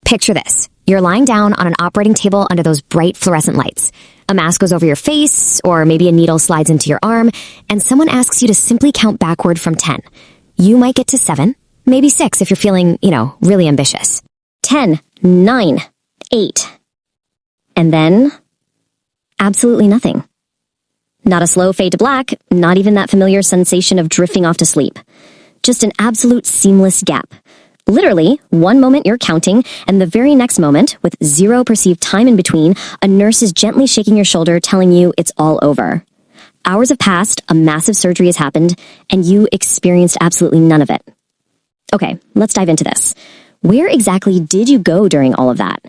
Picture this. You're lying down on an operating table under those bright fluorescent lights. A mask goes over your face, or maybe a needle slides into your arm, and someone asks you to simply count backward from 10. You might get to 7, maybe 6 if you're feeling, really ambitious. 10, 9, 8. And then, absolutely nothing. Not a slow fade to black, not even that familiar sensation of drifting off to sleep. Just an absolute seamless gap. Literally, one moment you're counting, and the very next moment, with zero perceived time in between, a nurse is gently shaking your shoulder telling you it's all over. Hours have passed, a massive surgery has happened, and you experienced absolutely none of it. Okay, let's dive into this. Where exactly did you go during all of that?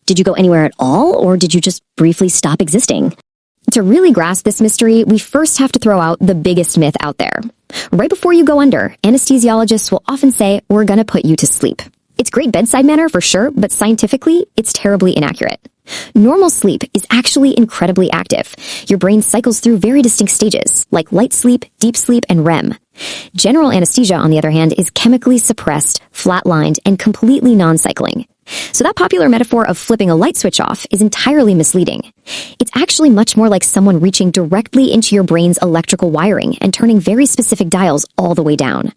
Did you go anywhere at all, or did you just briefly stop existing? To really grasp this mystery, we first have to throw out the biggest myth out there. Right before you go under, anesthesiologists will often say, "We're gonna put you to sleep." It's great bedside manner for sure, but scientifically, it's terribly inaccurate. Normal sleep is actually incredibly active. Your brain cycles through very distinct stages, like light sleep, deep sleep, and REM. General anesthesia, on the other hand, is chemically suppressed, flatlined, and completely non-cycling. So that popular metaphor of flipping a light switch off is entirely misleading. It's actually much more like someone reaching directly into your brain's electrical wiring and turning very specific dials all the way down.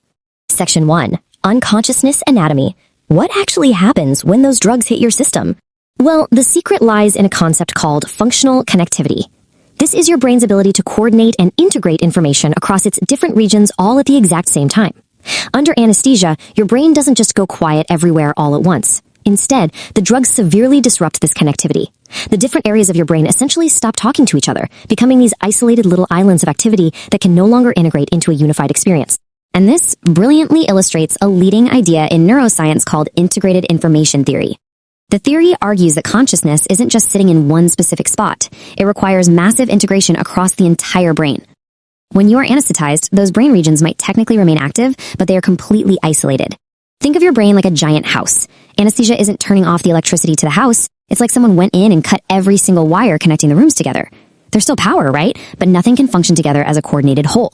Section 1. Unconsciousness Anatomy. What actually happens when those drugs hit your system? Well, the secret lies in a concept called functional connectivity. This is your brain's ability to coordinate and integrate information across its different regions all at the exact same time. Under anesthesia, your brain doesn't just go quiet everywhere all at once. Instead, the drugs severely disrupt this connectivity. The different areas of your brain essentially stop talking to each other, becoming these isolated little islands of activity that can no longer integrate into a unified experience. And this brilliantly illustrates a leading idea in neuroscience called integrated information theory. The theory argues that consciousness isn't just sitting in one specific spot. It requires massive integration across the entire brain. When you are anesthetized, those brain regions might technically remain active, but they are completely isolated. Think of your brain like a giant house. Anesthesia isn't turning off the electricity to the house. It's like someone went in and cut every single wire connecting the rooms together. There's still power, right? But nothing can function together as a coordinated whole.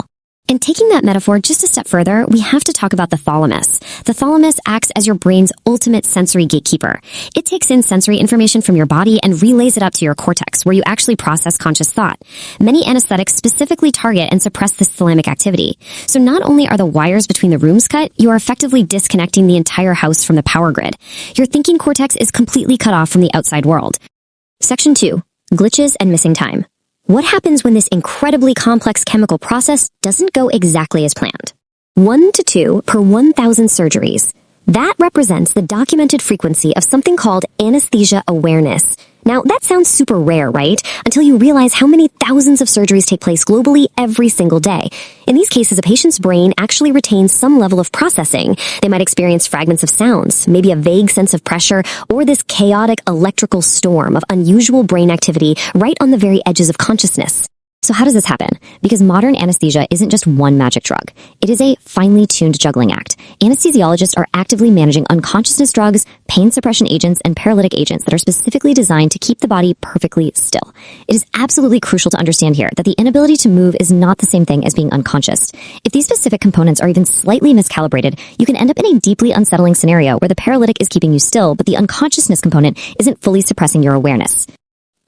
And taking that metaphor just a step further, we have to talk about the thalamus. The thalamus acts as your brain's ultimate sensory gatekeeper. It takes in sensory information from your body and relays it up to your cortex, where you actually process conscious thought. Many anesthetics specifically target and suppress this thalamic activity. So not only are the wires between the rooms cut, you are effectively disconnecting the entire house from the power grid. Your thinking cortex is completely cut off from the outside world. Section 2. Glitches and missing time. What happens when this incredibly complex chemical process doesn't go exactly as planned? 1 to 2 per 1,000 surgeries. That represents the documented frequency of something called anesthesia awareness. Now, that sounds super rare, right? Until you realize how many thousands of surgeries take place globally every single day. In these cases, a patient's brain actually retains some level of processing. They might experience fragments of sounds, maybe a vague sense of pressure, or this chaotic electrical storm of unusual brain activity right on the very edges of consciousness. So how does this happen? Because modern anesthesia isn't just one magic drug. It is a finely tuned juggling act. Anesthesiologists are actively managing unconsciousness drugs, pain suppression agents, and paralytic agents that are specifically designed to keep the body perfectly still. It is absolutely crucial to understand here that the inability to move is not the same thing as being unconscious. If these specific components are even slightly miscalibrated, you can end up in a deeply unsettling scenario where the paralytic is keeping you still, but the unconsciousness component isn't fully suppressing your awareness.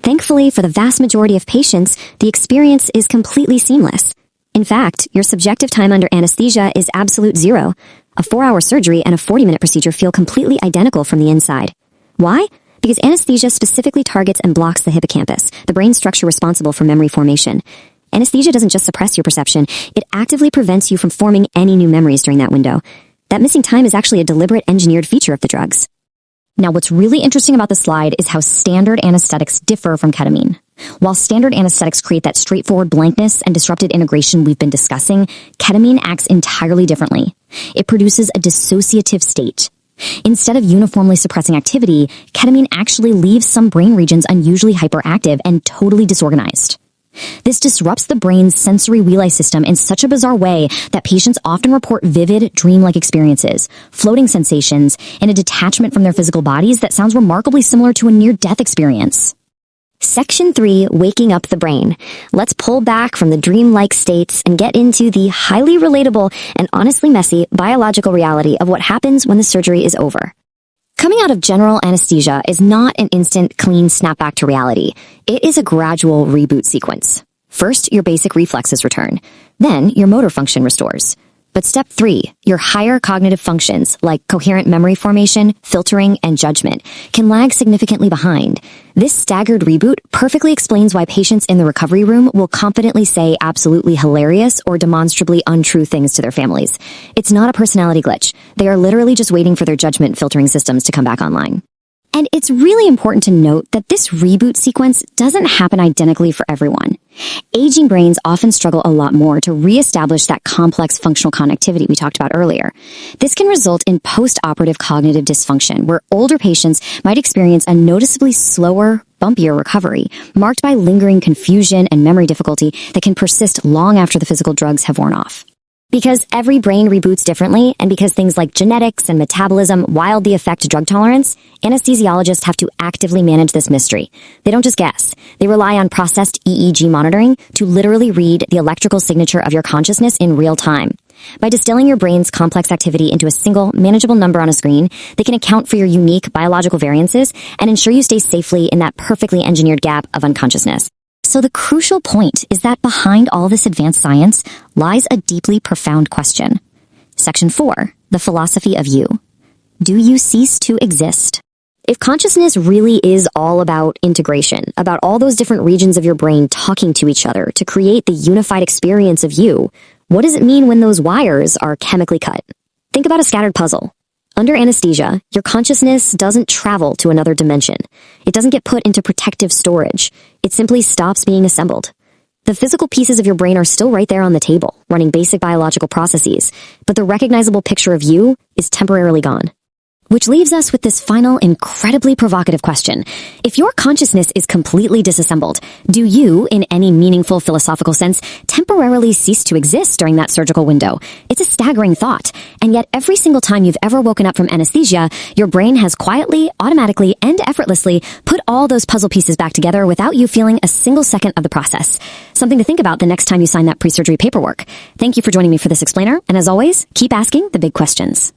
Thankfully, for the vast majority of patients, the experience is completely seamless. In fact, your subjective time under anesthesia is absolute zero. A 4-hour surgery and a 40-minute procedure feel completely identical from the inside. Why? Because anesthesia specifically targets and blocks the hippocampus, the brain structure responsible for memory formation. Anesthesia doesn't just suppress your perception, it actively prevents you from forming any new memories during that window. That missing time is actually a deliberate engineered feature of the drugs. Now, what's really interesting about this slide is how standard anesthetics differ from ketamine. While standard anesthetics create that straightforward blankness and disrupted integration we've been discussing, ketamine acts entirely differently. It produces a dissociative state. Instead of uniformly suppressing activity, ketamine actually leaves some brain regions unusually hyperactive and totally disorganized. This disrupts the brain's sensory relay system in such a bizarre way that patients often report vivid, dreamlike experiences, floating sensations, and a detachment from their physical bodies that sounds remarkably similar to a near-death experience. Section 3, Waking Up the Brain. Let's pull back from the dreamlike states and get into the highly relatable and honestly messy biological reality of what happens when the surgery is over. Coming out of general anesthesia is not an instant, clean snapback to reality. It is a gradual reboot sequence. First, your basic reflexes return. Then, your motor function restores. But step 3, your higher cognitive functions like coherent memory formation, filtering, and judgment can lag significantly behind. This staggered reboot perfectly explains why patients in the recovery room will confidently say absolutely hilarious or demonstrably untrue things to their families. It's not a personality glitch. They are literally just waiting for their judgment filtering systems to come back online. And it's really important to note that this reboot sequence doesn't happen identically for everyone. Aging brains often struggle a lot more to reestablish that complex functional connectivity we talked about earlier. This can result in post-operative cognitive dysfunction, where older patients might experience a noticeably slower, bumpier recovery, marked by lingering confusion and memory difficulty that can persist long after the physical drugs have worn off. Because every brain reboots differently, and because things like genetics and metabolism wildly affect drug tolerance, anesthesiologists have to actively manage this mystery. They don't just guess. They rely on processed EEG monitoring to literally read the electrical signature of your consciousness in real time. By distilling your brain's complex activity into a single, manageable number on a screen, they can account for your unique biological variances and ensure you stay safely in that perfectly engineered gap of unconsciousness. So the crucial point is that behind all this advanced science lies a deeply profound question. Section 4, the philosophy of you. Do you cease to exist? If consciousness really is all about integration, about all those different regions of your brain talking to each other to create the unified experience of you, what does it mean when those wires are chemically cut? Think about a scattered puzzle. Under anesthesia, your consciousness doesn't travel to another dimension. It doesn't get put into protective storage. It simply stops being assembled. The physical pieces of your brain are still right there on the table, running basic biological processes, but the recognizable picture of you is temporarily gone. Which leaves us with this final, incredibly provocative question. If your consciousness is completely disassembled, do you, in any meaningful philosophical sense, temporarily cease to exist during that surgical window? It's a staggering thought. And yet every single time you've ever woken up from anesthesia, your brain has quietly, automatically, and effortlessly put all those puzzle pieces back together without you feeling a single second of the process. Something to think about the next time you sign that pre-surgery paperwork. Thank you for joining me for this explainer. And as always, keep asking the big questions.